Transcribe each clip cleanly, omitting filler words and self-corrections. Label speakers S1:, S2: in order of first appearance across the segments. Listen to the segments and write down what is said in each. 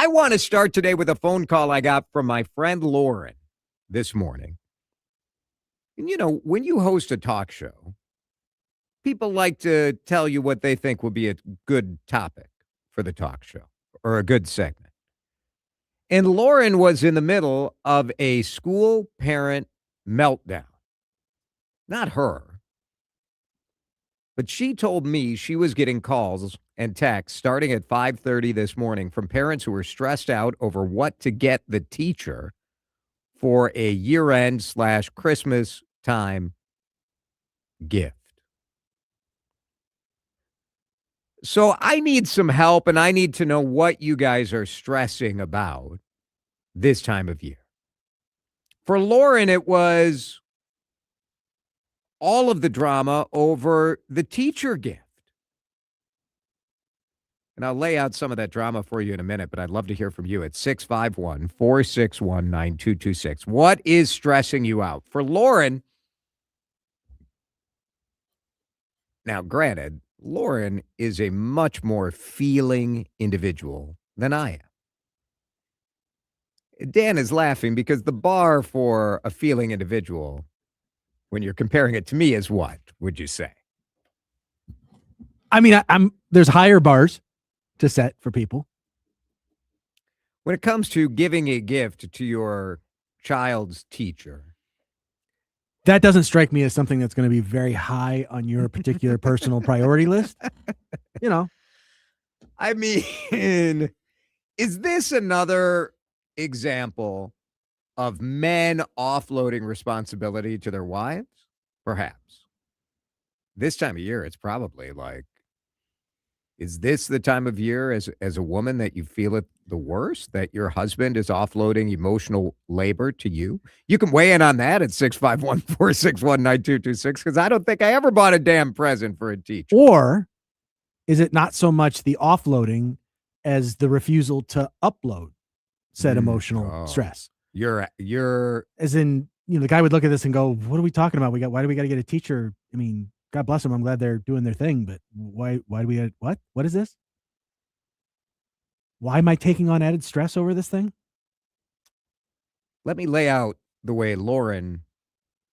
S1: I want to start today with a phone call I got from my friend Lauren this morning. And when you host a talk show, people like to tell you what they think will be a good topic for the talk show or a good segment. And Lauren was in the middle of a school parent meltdown. Not her. But she told me she was getting calls and texts starting at 5:30 this morning from parents who were stressed out over what to get the teacher for a year-end / Christmas time gift. So I need some help, and I need to know what you guys are stressing about this time of year. For Lauren, it was all of the drama over the teacher gift. And I'll lay out some of that drama for you in a minute, but I'd love to hear from you at 651-461-9226. What is stressing you out? For Lauren, now granted, Lauren is a much more feeling individual than I am. Dan is laughing because the bar for a feeling individual, when you're comparing it to me, is what, would you say?
S2: I mean, there's higher bars to set for people.
S1: When it comes to giving a gift to your child's teacher,
S2: that doesn't strike me as something that's going to be very high on your particular personal priority list.
S1: I mean, is this another example of men offloading responsibility to their wives? Perhaps. This time of year, it's probably like, is this the time of year as a woman that you feel it the worst, that your husband is offloading emotional labor to you? You can weigh in on that at 651-461-9226, because I don't think I ever bought a damn present for a teacher.
S2: Or is it not so much the offloading as the refusal to upload said emotional stress?
S1: You're
S2: as in, the guy would look at this and go, what are we talking about? Why do we got to get a teacher? I mean, God bless them. I'm glad they're doing their thing, but why do we get what? What is this? Why am I taking on added stress over this thing?
S1: Let me lay out the way Lauren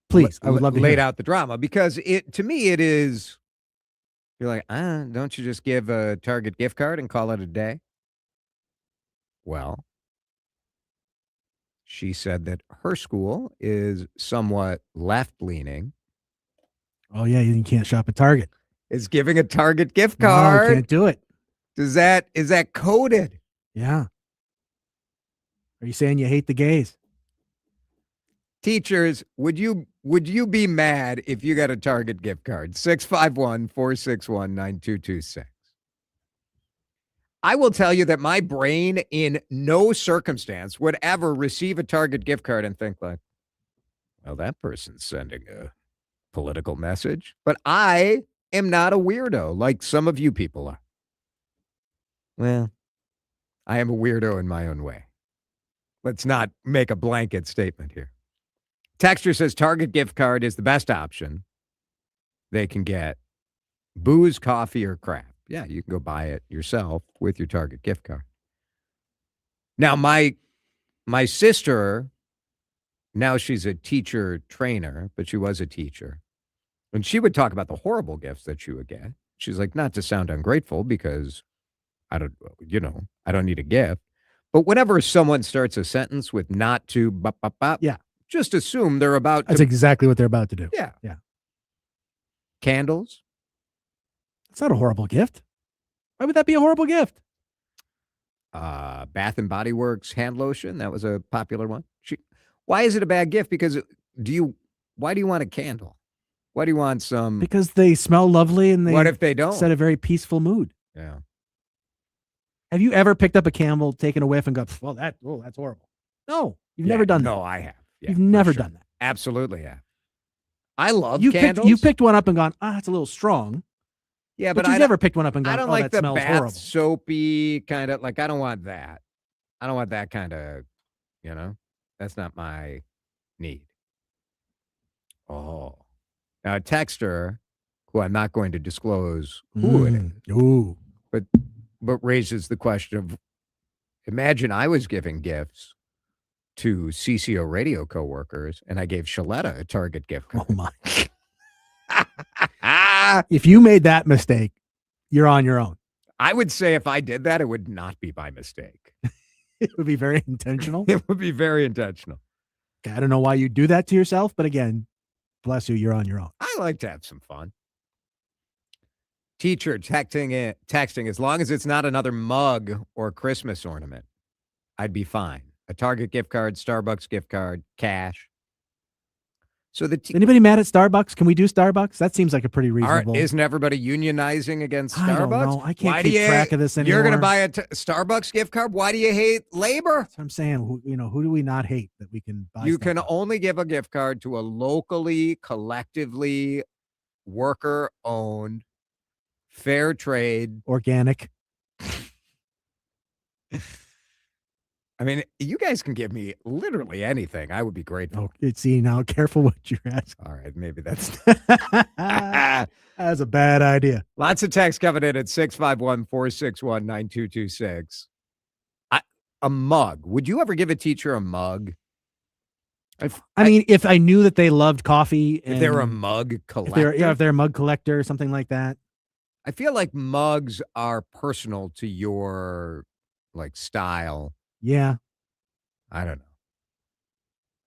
S2: Please, I would love to
S1: laid
S2: hear.
S1: out the drama, because to me it is, you're like, don't you just give a Target gift card and call it a day? Well, she said that her school is somewhat left-leaning.
S2: Oh, yeah, you can't shop at Target.
S1: Is giving a Target gift card.
S2: No, can't do it.
S1: Is that coded?
S2: Yeah. Are you saying you hate the gays?
S1: Teachers, would you be mad if you got a Target gift card? 651-461-9226. I will tell you that my brain in no circumstance would ever receive a Target gift card and think like, well, that person's sending a political message. But I am not a weirdo like some of you people are. Well, I am a weirdo in my own way. Let's not make a blanket statement here. Texter says Target gift card is the best option. They can get booze, coffee, or crap. Yeah, you can go buy it yourself with your Target gift card. Now, my sister, now she's a teacher trainer, but she was a teacher. And she would talk about the horrible gifts that she would get. She's like, not to sound ungrateful, because I don't need a gift. But whenever someone starts a sentence with not to,
S2: yeah,
S1: just assume they're about
S2: That's exactly what they're about to do.
S1: Yeah.
S2: Yeah.
S1: Candles.
S2: It's not a horrible gift. Why would that be a horrible gift?
S1: Bath and Body Works hand lotion. That was a popular one. Why is it a bad gift? Because why do you want a candle? Why do you want some?
S2: Because they smell lovely and
S1: what if they don't?
S2: Set a very peaceful mood.
S1: Yeah.
S2: Have you ever picked up a candle, taken a whiff, and go, well, that's horrible? No, you've never done that.
S1: No, I have. Yeah,
S2: you've never done that.
S1: Absolutely have. I love
S2: candles. You picked one up and gone, it's a little strong.
S1: Yeah,
S2: but you've never picked one up and gone,
S1: I don't like
S2: that
S1: the
S2: smells
S1: bath
S2: horrible.
S1: soapy kind of, like, I don't want that. I don't want that kind of, that's not my need. Oh. Now, a texter, who I'm not going to disclose who it is, but raises the question of, Imagine I was giving gifts to CCO radio coworkers, and I gave Shaletta a Target gift card.
S2: Oh my. If you made that mistake, you're on your own.
S1: I would say if I did that, it would not be by mistake.
S2: It would be very intentional.
S1: It would be very intentional.
S2: I don't know why you do that to yourself, but again, bless you, you're on your own.
S1: I like to have some fun. Teacher texting, as long as it's not another mug or Christmas ornament, I'd be fine. A Target gift card, Starbucks gift card, cash. So
S2: anybody mad at Starbucks? Can we do Starbucks? That seems like a pretty reasonable.
S1: Isn't everybody unionizing against Starbucks?
S2: I don't know. I can't keep track of this anymore.
S1: You're going to buy a Starbucks gift card? Why do you hate labor?
S2: That's what I'm saying. Who do we not hate that we can buy?
S1: You can only give a gift card to a locally, collectively worker-owned, fair trade,
S2: organic.
S1: I mean, you guys can give me literally anything. I would be grateful.
S2: Oh, see, now careful what you're asking.
S1: All right, maybe that's
S2: that's a bad idea.
S1: Lots of text coming in at 651-461-9226. A mug. Would you ever give a teacher a mug?
S2: I mean, if I knew that they loved coffee, and
S1: if they're a mug collector,
S2: if they're a mug collector or something like that.
S1: I feel like mugs are personal to your style.
S2: Yeah.
S1: I don't know.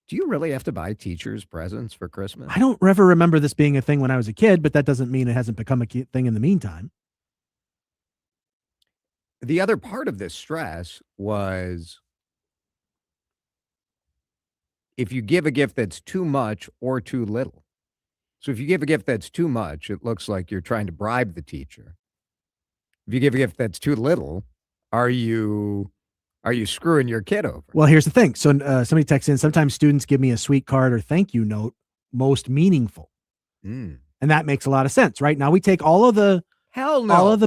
S1: Do you really have to buy teachers presents for Christmas?
S2: I don't ever remember this being a thing when I was a kid, but that doesn't mean it hasn't become a thing in the meantime.
S1: The other part of this stress was if you give a gift that's too much or too little. So if you give a gift that's too much, it looks like you're trying to bribe the teacher. If you give a gift that's too little, are you screwing your kid over?
S2: Well, here's the thing. So somebody texts in, sometimes students give me a sweet card or thank you note, most meaningful. And that makes a lot of sense, right? Now we take all of the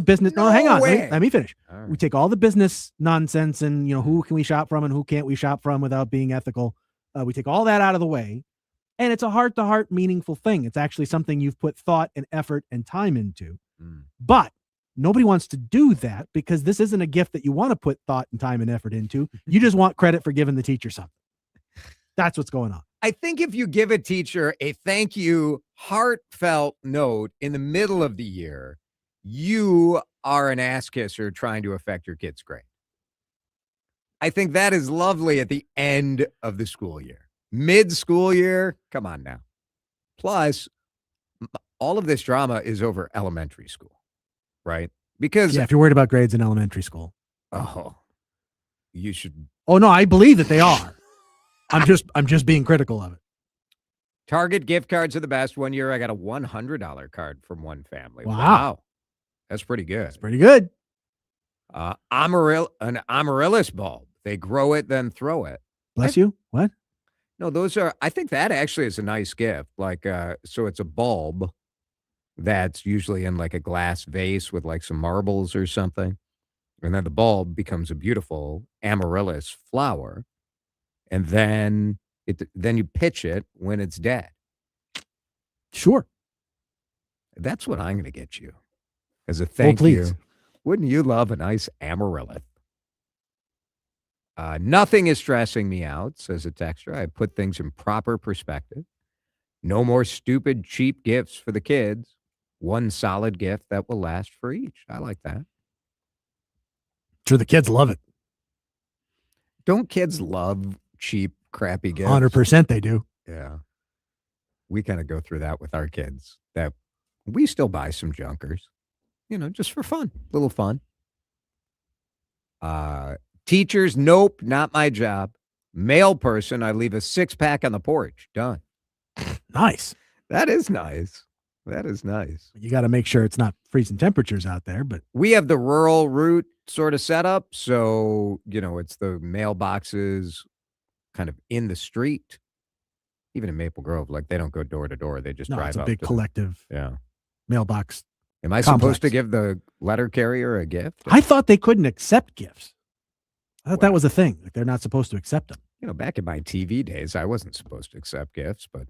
S2: business. No, hang on. Let me finish.
S1: Right.
S2: We take all the business nonsense and, who can we shop from and who can't we shop from without being ethical. We take all that out of the way, and it's a heart-to-heart meaningful thing. It's actually something you've put thought and effort and time into. But nobody wants to do that because this isn't a gift that you want to put thought and time and effort into. You just want credit for giving the teacher something. That's what's going on.
S1: I think if you give a teacher a thank you heartfelt note in the middle of the year, you are an ass kisser trying to affect your kid's grade. I think that is lovely at the end of the school year. Mid-school year, come on now. Plus, all of this drama is over elementary school. Right? Because
S2: if you're worried about grades in elementary school.
S1: You should.
S2: Oh no, I believe that they are. I'm just being critical of it.
S1: Target gift cards are the best. One year I got a $100 card from one family.
S2: Wow.
S1: That's pretty good.
S2: That's pretty good.
S1: An amaryllis bulb. They grow it, then throw it.
S2: Bless you. What?
S1: No, I think that actually is a nice gift. So it's a bulb that's usually in a glass vase with some marbles or something. And then the bulb becomes a beautiful amaryllis flower. And then you pitch it when it's dead.
S2: Sure.
S1: That's what I'm going to get you as a thank you. Wouldn't you love a nice amaryllis? Nothing is stressing me out, says a texter. I put things in proper perspective. No more stupid, cheap gifts for the kids. One solid gift that will last for each. I like that.
S2: Sure, the kids love it.
S1: Don't kids love cheap, crappy gifts?
S2: 100% they do.
S1: Yeah. We kind of go through that with our kids. That we still buy some junkers, just for fun. Little fun. Teachers, nope, not my job. Male person, I leave a 6-pack on the porch. Done.
S2: Nice.
S1: That is nice. That is nice.
S2: You got to make sure it's not freezing temperatures out there, but
S1: we have the rural route sort of set up. So, it's the mailboxes kind of in the street. Even in Maple Grove, they don't go door to door. They just drive
S2: it's a
S1: up
S2: big collective mailbox.
S1: Am I
S2: complex.
S1: supposed to give the letter carrier a gift?
S2: I thought they couldn't accept gifts. I thought that was a thing. They're not supposed to accept them.
S1: Back in my TV days, I wasn't supposed to accept gifts, but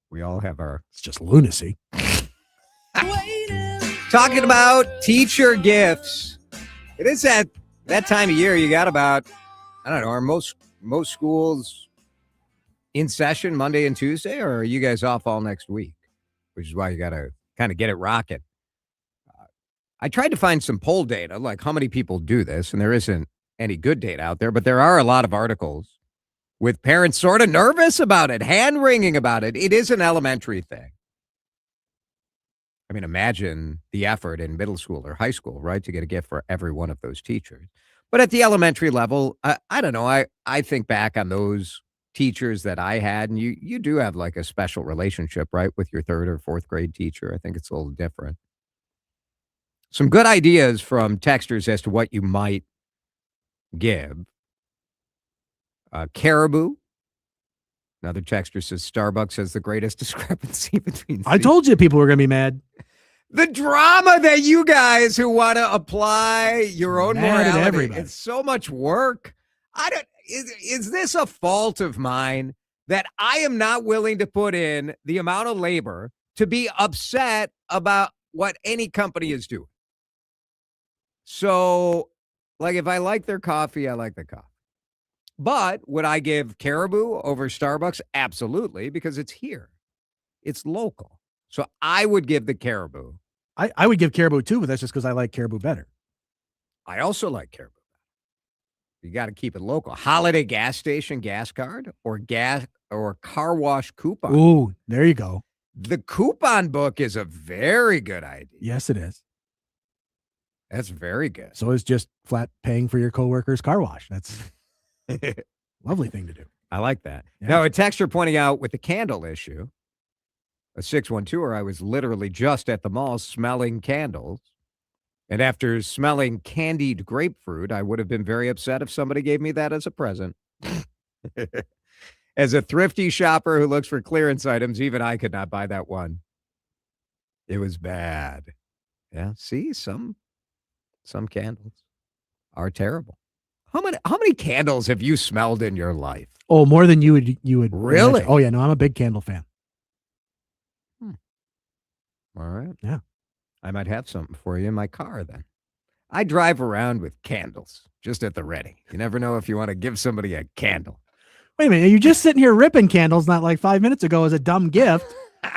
S1: we all have our.
S2: It's just lunacy.
S1: Talking about teacher gifts. It is that that time of year, you got about, I don't know, are most schools in session Monday and Tuesday, or are you guys off all next week? Which is why you got to kind of get it rocking. I tried to find some poll data, like how many people do this, and there isn't any good data out there, but there are a lot of articles with parents sort of nervous about it, hand-wringing about it. It is an elementary thing. I mean, imagine the effort in middle school or high school, right, to get a gift for every one of those teachers. But at the elementary level, I don't know. I think back on those teachers that I had, and you do have like a special relationship, right, with your third or fourth grade teacher. I think it's a little different. Some good ideas from texters as to what you might give. Caribou. Another texter says Starbucks has the greatest discrepancy between.
S2: I told you people were going to be mad.
S1: The drama that you guys who want to apply your own
S2: Mad at
S1: morality,
S2: everybody.
S1: it's so much work. I don't. Is this a fault of mine that I am not willing to put in the amount of labor to be upset about what any company is doing? So, like, if I like their coffee, I like the coffee. But would I give Caribou over Starbucks? Absolutely, because it's here. It's local. So I would give the Caribou.
S2: I would give Caribou too, but that's just because I like Caribou better.
S1: I also like Caribou. You got to keep it local. Holiday gas station gas card or car wash coupon.
S2: Ooh, there you go.
S1: The coupon book is a very good idea.
S2: Yes, it is.
S1: That's very good.
S2: So it's just flat paying for your coworker's car wash. That's a lovely thing to do.
S1: I like that.
S2: Yeah.
S1: Now, a texter pointing out with the candle issue, a 612er, I was literally just at the mall smelling candles. And after smelling candied grapefruit, I would have been very upset if somebody gave me that as a present. As a thrifty shopper who looks for clearance items, even I could not buy that one. It was bad. Yeah, see, some candles are terrible. How many candles have you smelled in your life?
S2: Oh, more than you would
S1: Really?
S2: imagine. Oh yeah, no, I'm a big candle fan.
S1: All right.
S2: Yeah.
S1: I might have something for you in my car then. I drive around with candles just at the ready. You never know if you want to give somebody a candle.
S2: Wait a minute, you're just sitting here ripping candles not like 5 minutes ago as a dumb gift,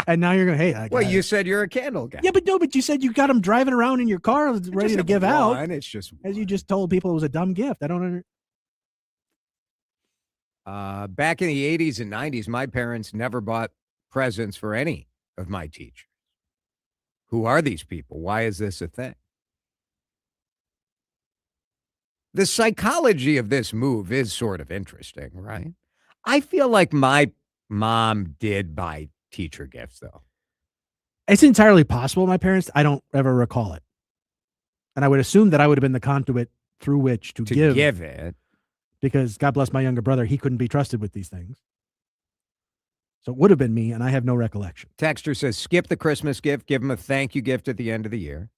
S2: and now you're going, hey, I
S1: Well,
S2: got
S1: you
S2: it.
S1: said you're a candle guy.
S2: Yeah, but you said you got them driving around in your car
S1: I
S2: ready
S1: just
S2: to
S1: have
S2: give out,
S1: one. It's just
S2: as you just told people it was a dumb gift. I don't understand.
S1: back in the 80s and 90s, my parents never bought presents for any of my teachers. Who are these people? Why is this a thing? The psychology of this move is sort of interesting, right? I feel like my mom did buy teacher gifts, though.
S2: It's entirely possible. My parents, I don't ever recall it. And I would assume that I would have been the conduit through which to give
S1: it.
S2: Because God bless my younger brother, he couldn't be trusted with these things. So it would have been me, and I have no recollection.
S1: Texter says, skip the Christmas gift, give them a thank you gift at the end of the year.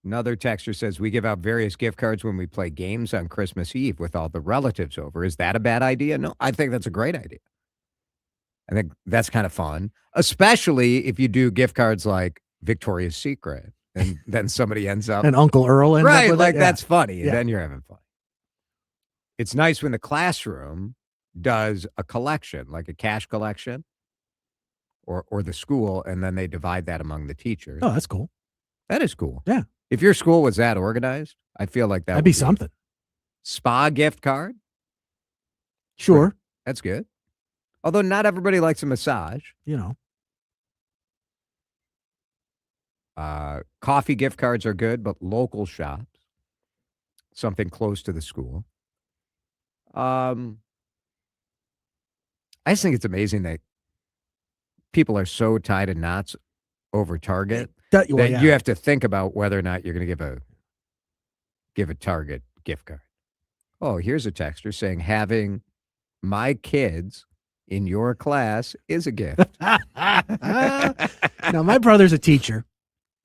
S1: Another texter says, we give out various gift cards when we play games on Christmas Eve with all the relatives over. Is that a bad idea? No, I think that's a great idea. I think that's kind of fun, especially if you do gift cards like Victoria's Secret, and then somebody ends up.
S2: And Uncle Earl ends up
S1: Right,
S2: with
S1: like
S2: it. Yeah.
S1: that's funny, and
S2: Yeah.
S1: then you're having fun. It's nice when the classroom does a collection, like a cash collection, or the school, and then they divide that among the teachers.
S2: Oh, that's cool.
S1: That is cool.
S2: Yeah.
S1: If your school was that organized, I feel like that
S2: That'd
S1: would
S2: be something.
S1: Spa gift card.
S2: Sure.
S1: That's good. Although not everybody likes a massage.
S2: You know.
S1: Coffee gift cards are good, but local shops, something close to the school. I just think it's amazing that people are so tied in knots over Target
S2: Well,
S1: that
S2: yeah.
S1: you have to think about whether or not you're going to give a Target gift card. Oh, here's a texter saying having my kids in your class is a gift.
S2: Now, my brother's a teacher,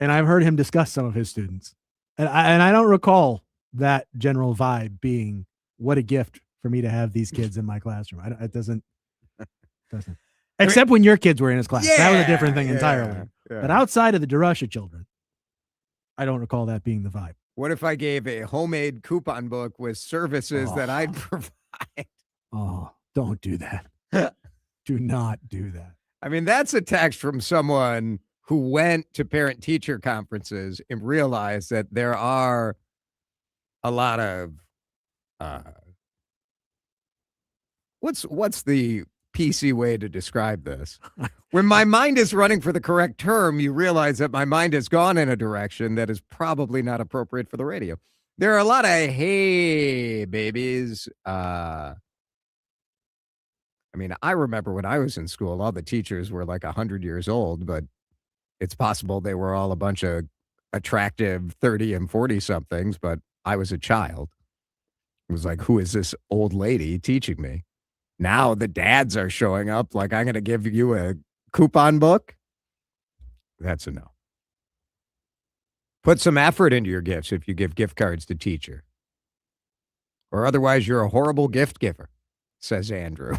S2: and I've heard him discuss some of his students. And I don't recall that general vibe being, what a gift for me to have these kids in my classroom. It doesn't. Except when your kids were in his class. That was a different thing entirely.
S1: Yeah.
S2: But outside of the DeRusha children, I don't recall that being the vibe.
S1: What if I gave a homemade coupon book with services that I'd provide?
S2: Oh, don't do that. Do not do that.
S1: I mean, that's a text from someone who went to parent-teacher conferences and realized that there are a lot of, uh what's the PC way to describe this? When my mind is running for the correct term, you realize that my mind has gone in a direction that is probably not appropriate for the radio. There are a lot of, "Hey, babies," I mean, I remember when I was in school, all the teachers were like 100 years old, but it's possible they were all a bunch of attractive 30 and 40 somethings, but I was a child. It was like, who is this old lady teaching me? Now the dads are showing up like, I'm going to give you a coupon book. That's a no. Put some effort into your gifts if you give gift cards to teacher. Or otherwise, you're a horrible gift giver, says Andrew.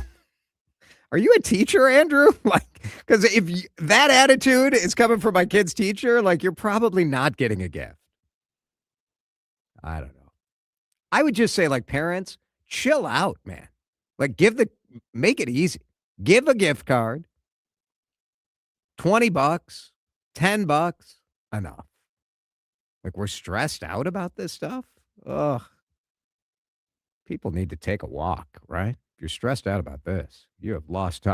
S1: Are you a teacher, Andrew? Like, because if that attitude is coming from my kid's teacher, like, you're probably not getting a gift. I don't know. I would just say, like, parents, chill out, man. Like, make it easy. Give a gift card, $20, $10, enough. Like, we're stressed out about this stuff. Ugh. People need to take a walk, right? If you're stressed out about this, you have lost touch.